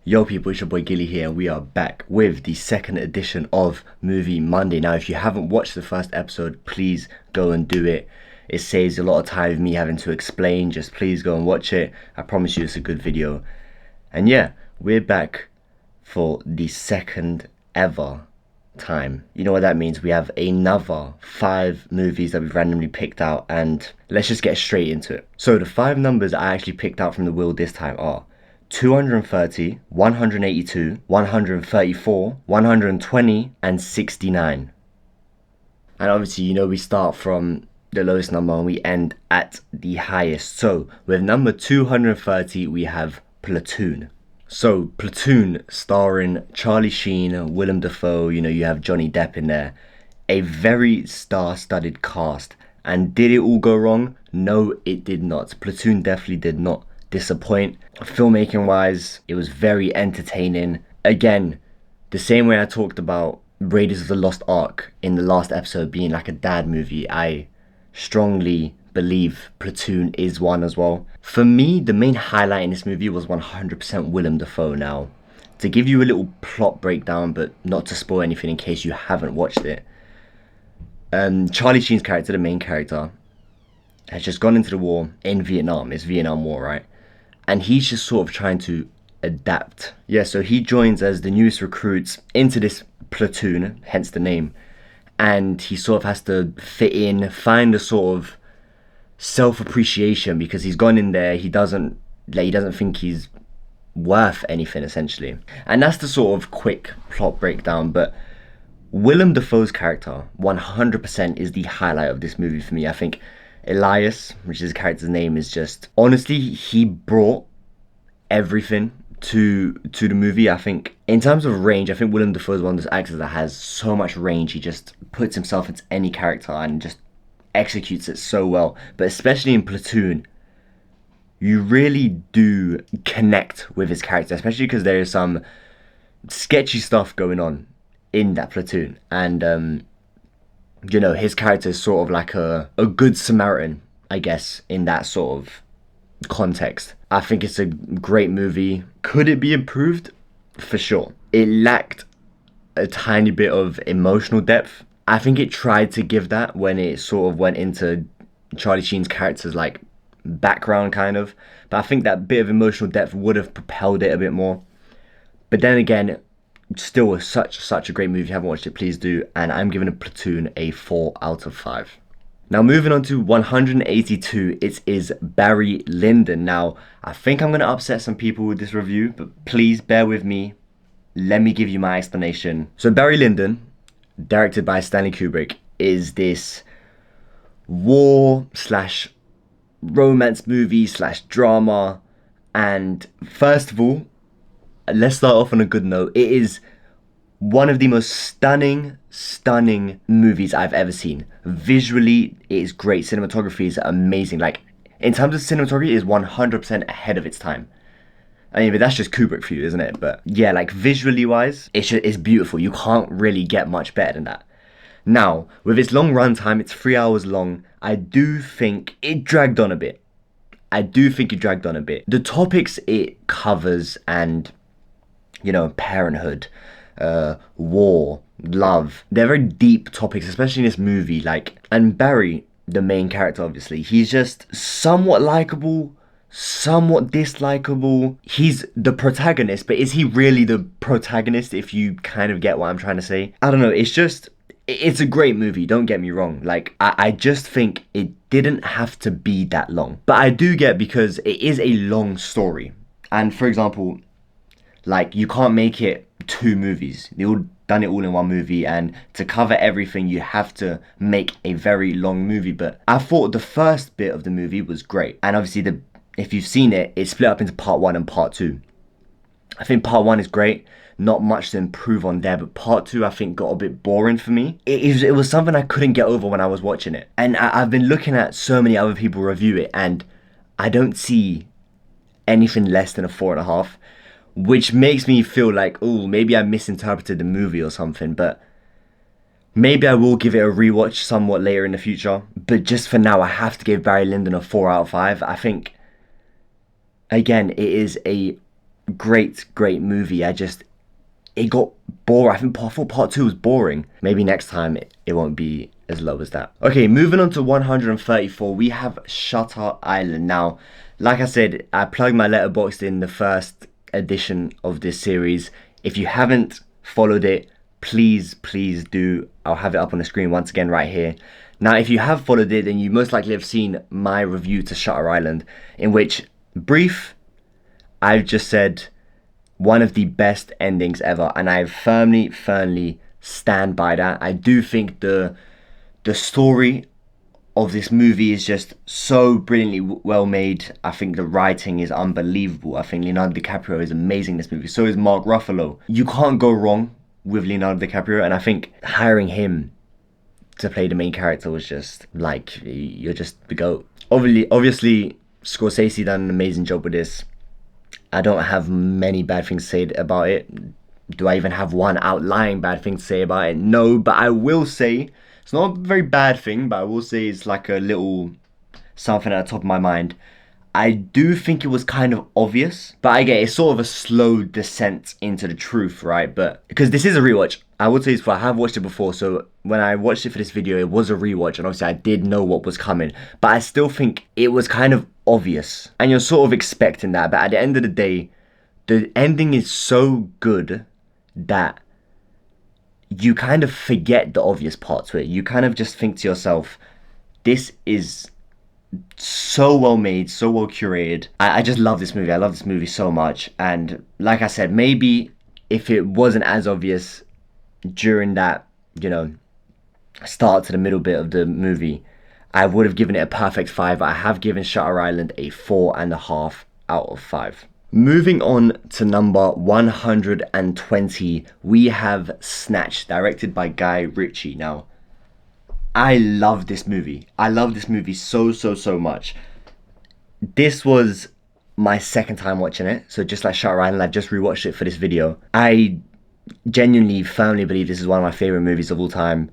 Yo people, it's your boy Gilly here, and we are back with the second edition of Movie Monday. Now, if you haven't watched the first episode, please go and do it. It saves a lot of time of me having to explain. Just please go and watch it. I promise you it's a good video. And yeah, we're back for the second ever time. You know what that means? We have another 5 movies that we've randomly picked out, and let's just get straight into it. So the 5 numbers I actually picked out from the wheel this time are 230, 182, 134, 120, and 69. And obviously, you know, we start from the lowest number and we end at the highest. So with number 230, we have Platoon. So Platoon, starring Charlie Sheen, Willem Dafoe, you know, you have Johnny Depp in there. A very star-studded cast. And did it all go wrong? No, it did not. Platoon definitely did not disappoint. Filmmaking wise, it was very entertaining. Again, the same way I talked about Raiders of the Lost Ark in the last episode being like a dad movie, I strongly believe Platoon is one as well. For me, the main highlight in this movie was 100% Willem Dafoe. Now, to give you a little plot breakdown, but not to spoil anything in case you haven't watched it, Charlie Sheen's character, the main character, has just gone into the war in Vietnam. It's Vietnam War, right? And he's just sort of trying to adapt. Yeah, so he joins as the newest recruits into this platoon, hence the name. And he sort of has to fit in, find a sort of self-appreciation, because he's gone in there, he doesn't think he's worth anything, essentially. And that's the sort of quick plot breakdown. But Willem Dafoe's character 100% is the highlight of this movie for me. I think Elias, which is his character's name, is just, honestly, he brought everything to the movie. I think in terms of range, I think Willem Dafoe is one of those actors that has so much range. He just puts himself into any character and just executes it so well. But especially in Platoon, you really do connect with his character, especially because there is some sketchy stuff going on in that platoon. And you know, his character is sort of like a good Samaritan, I guess, in that sort of context. I think it's a great movie. Could it be improved? For sure. It lacked a tiny bit of emotional depth. I think it tried to give that when it sort of went into Charlie Sheen's character's like background kind of. But I think that bit of emotional depth would have propelled it a bit more. But then again, still such a great movie. If you haven't watched it, please do. And I'm giving a Platoon a 4 out of 5. Now moving on to 182, it is Barry Lyndon. Now, I think I'm going to upset some people with this review, but please bear with me. Let me give you my explanation. So Barry Lyndon, directed by Stanley Kubrick, is this war slash romance movie slash drama. And first of all, let's start off on a good note. It is one of the most stunning movies I've ever seen. Visually, it is great. Cinematography is amazing. Like, in terms of cinematography, it is 100% ahead of its time. I mean, but that's just Kubrick for you, isn't it? But yeah, like visually wise, it's beautiful. You can't really get much better than that. Now, with its long runtime, it's 3 hours long. I do think it dragged on a bit. The topics it covers, and you know, parenthood, war, love, they're very deep topics, especially in this movie. Like, and Barry, the main character, obviously, he's just somewhat likable, somewhat dislikable. He's the protagonist, but is he really the protagonist, if you kind of get what I'm trying to say? I don't know, it's a great movie, don't get me wrong. Like, I just think it didn't have to be that long. But I do get, because it is a long story. And for example, like, you can't make it 2 movies. They all done it all in one movie, and to cover everything, you have to make a very long movie. But I thought the first bit of the movie was great. And obviously, if you've seen it, it's split up into part 1 and part 2. I think part 1 is great. Not much to improve on there, but part 2 I think got a bit boring for me. It was something I couldn't get over when I was watching it. And I've been looking at so many other people review it, and I don't see anything less than a 4.5. Which makes me feel like, oh, maybe I misinterpreted the movie or something. But maybe I will give it a rewatch somewhat later in the future. But just for now, I have to give Barry Lyndon a 4 out of 5. I think, again, it is a great movie. It got boring. I thought part 2 was boring. Maybe next time it won't be as low as that. Okay, moving on to 134, we have Shutter Island. Now, like I said, I plugged my letterboxd in the first edition of this series. If you haven't followed it, please do. I'll have it up on the screen once again right here. Now, if you have followed it, then you most likely have seen my review to Shutter Island, in which, brief, I've just said one of the best endings ever, and I firmly stand by that. I do think the story of this movie is just so brilliantly well made. I think the writing is unbelievable. I think Leonardo DiCaprio is amazing in this movie. So is Mark Ruffalo. You can't go wrong with Leonardo DiCaprio, and I think hiring him to play the main character was just like, you're just the GOAT. Obviously, Scorsese done an amazing job with this. I don't have many bad things to say about it. Do I even have one outlying bad thing to say about it? No, but I will say, it's not a very bad thing, but I will say it's like a little something at the top of my mind. I do think it was kind of obvious, but I get it's sort of a slow descent into the truth, right? But because this is a rewatch, I would say this before, I have watched it before, so when I watched it for this video, it was a rewatch, and obviously I did know what was coming, but I still think it was kind of obvious, and you're sort of expecting that. But at the end of the day, the ending is so good that you kind of forget the obvious part to it. You kind of just think to yourself, this is so well made, so well curated. I just love this movie. I love this movie so much. And like I said, maybe if it wasn't as obvious during that, start to the middle bit of the movie, I would have given it a perfect 5. I have given Shutter Island a 4.5 out of 5. Moving on to number 120, we have Snatch, directed by Guy Ritchie. Now, I love this movie. I love this movie so much. This was my second time watching it. So just like Shutter Island, I just rewatched it for this video. I genuinely, firmly believe this is one of my favorite movies of all time.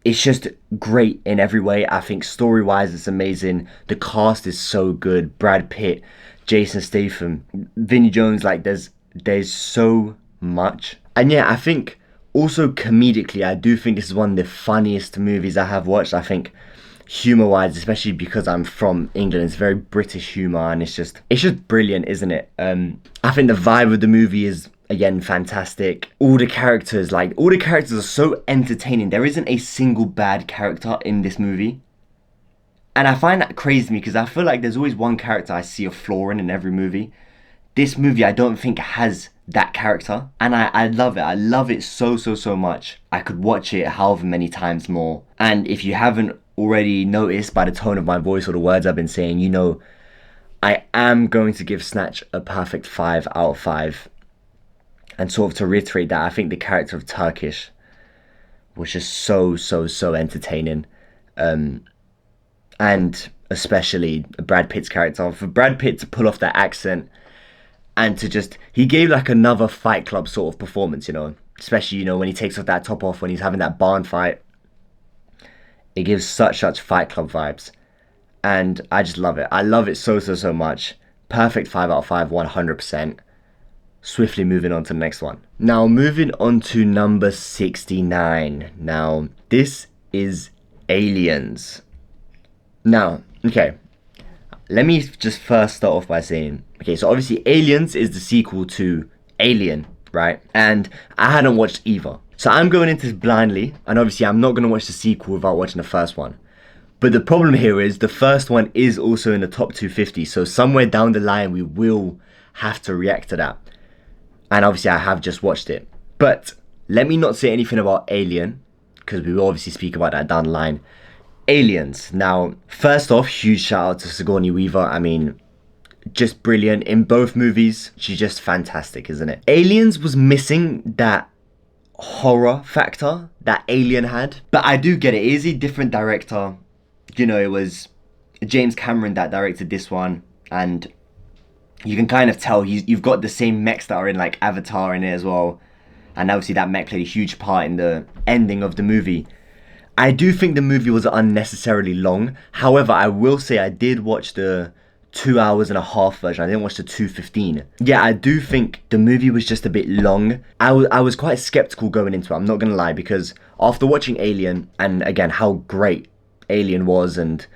It's just great in every way. I think story-wise, it's amazing. The cast is so good. Brad Pitt, Jason Statham, Vinnie Jones, like there's so much. And yeah, I think also comedically, I do think this is one of the funniest movies I have watched. I think humor-wise, especially because I'm from England, it's very British humor, and it's just brilliant, isn't it? I think the vibe of the movie is, again, fantastic. All the characters are so entertaining. There isn't a single bad character in this movie. And I find that crazy to me, because I feel like there's always one character I see a flaw in every movie. This movie, I don't think has that character. And I love it. I love it so much. I could watch it however many times more. And if you haven't already noticed by the tone of my voice or the words I've been saying, I am going to give Snatch a perfect 5 out of 5. And sort of to reiterate that, I think the character of Turkish was just so entertaining. And especially Brad Pitt's character. For Brad Pitt to pull off that accent and to just, he gave like another Fight Club sort of performance, especially, when he takes off that top off when he's having that barn fight. It gives such Fight Club vibes. And I just love it. I love it so much. Perfect 5 out of 5, 100%. Swiftly moving on to the next one. Now, moving on to number 69. Now, this is Aliens. Now, okay, let me just first start off by saying, okay, so obviously Aliens is the sequel to Alien, right? And I hadn't watched either. So I'm going into this blindly, and obviously I'm not going to watch the sequel without watching the first one. But the problem here is the first one is also in the top 250, so somewhere down the line we will have to react to that. And obviously I have just watched it. But let me not say anything about Alien, because we will obviously speak about that down the line. Aliens. Now, first off, huge shout out to Sigourney Weaver. I mean, just brilliant in both movies. She's just fantastic, isn't it? Aliens was missing that horror factor that Alien had. But I do get it. It is a different director. It was James Cameron that directed this one. And you can kind of tell you've got the same mechs that are in like Avatar in it as well. And obviously that mech played a huge part in the ending of the movie. I do think the movie was unnecessarily long. However, I will say I did watch the 2 hours and a half version. I didn't watch the 2:15. Yeah, I do think the movie was just a bit long. I was quite skeptical going into it, I'm not gonna lie, because after watching Alien, and again, how great Alien was, and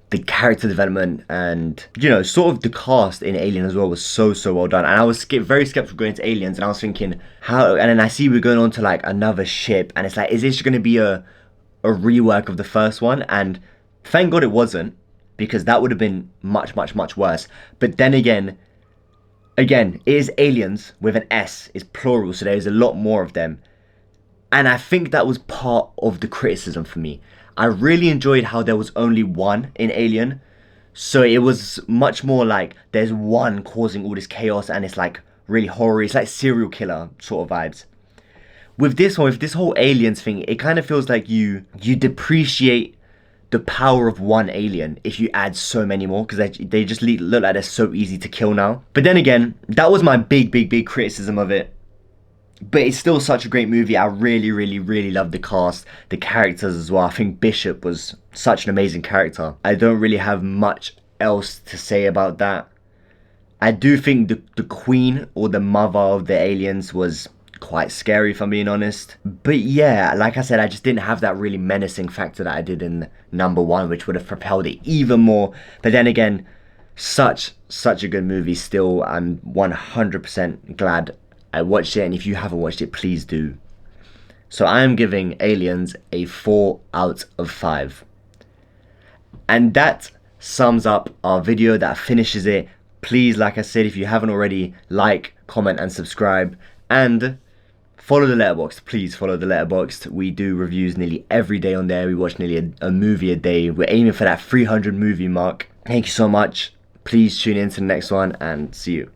the character development, and you know, sort of the cast in Alien as well was so well done. And I was very skeptical going into Aliens, and I was thinking how, and then I see we're going on to like another ship, and it's like, is this going to be a rework of the first one? And thank God it wasn't, because that would have been much worse. But then again, it is aliens with an S, is plural, so there is a lot more of them. And I think that was part of the criticism for me. I really enjoyed how there was only one in Alien. So it was much more like there's one causing all this chaos, and it's like really horror. It's like serial killer sort of vibes. With this one, with this whole aliens thing, it kind of feels like you depreciate the power of one alien if you add so many more, because they just look like they're so easy to kill now. But then again, that was my big criticism of it. But it's still such a great movie. I really love the cast, the characters as well. I think Bishop was such an amazing character. I don't really have much else to say about that. I do think the queen, or the mother of the aliens, was quite scary, if I'm being honest. But yeah, like I said, I just didn't have that really menacing factor that I did in number one, which would have propelled it even more. But then again, such a good movie still. I'm 100% glad I watched it, and if you haven't watched it, please do. So I am giving Aliens a 4 out of 5. And that sums up our video, that finishes it. Please, like I said, if you haven't already, like, comment and subscribe, and follow the Letterboxd. Please follow the Letterboxd. We do reviews nearly every day on there. We watch nearly a movie a day. We're aiming for that 300 movie mark. Thank you so much. Please tune in to the next one, and see you.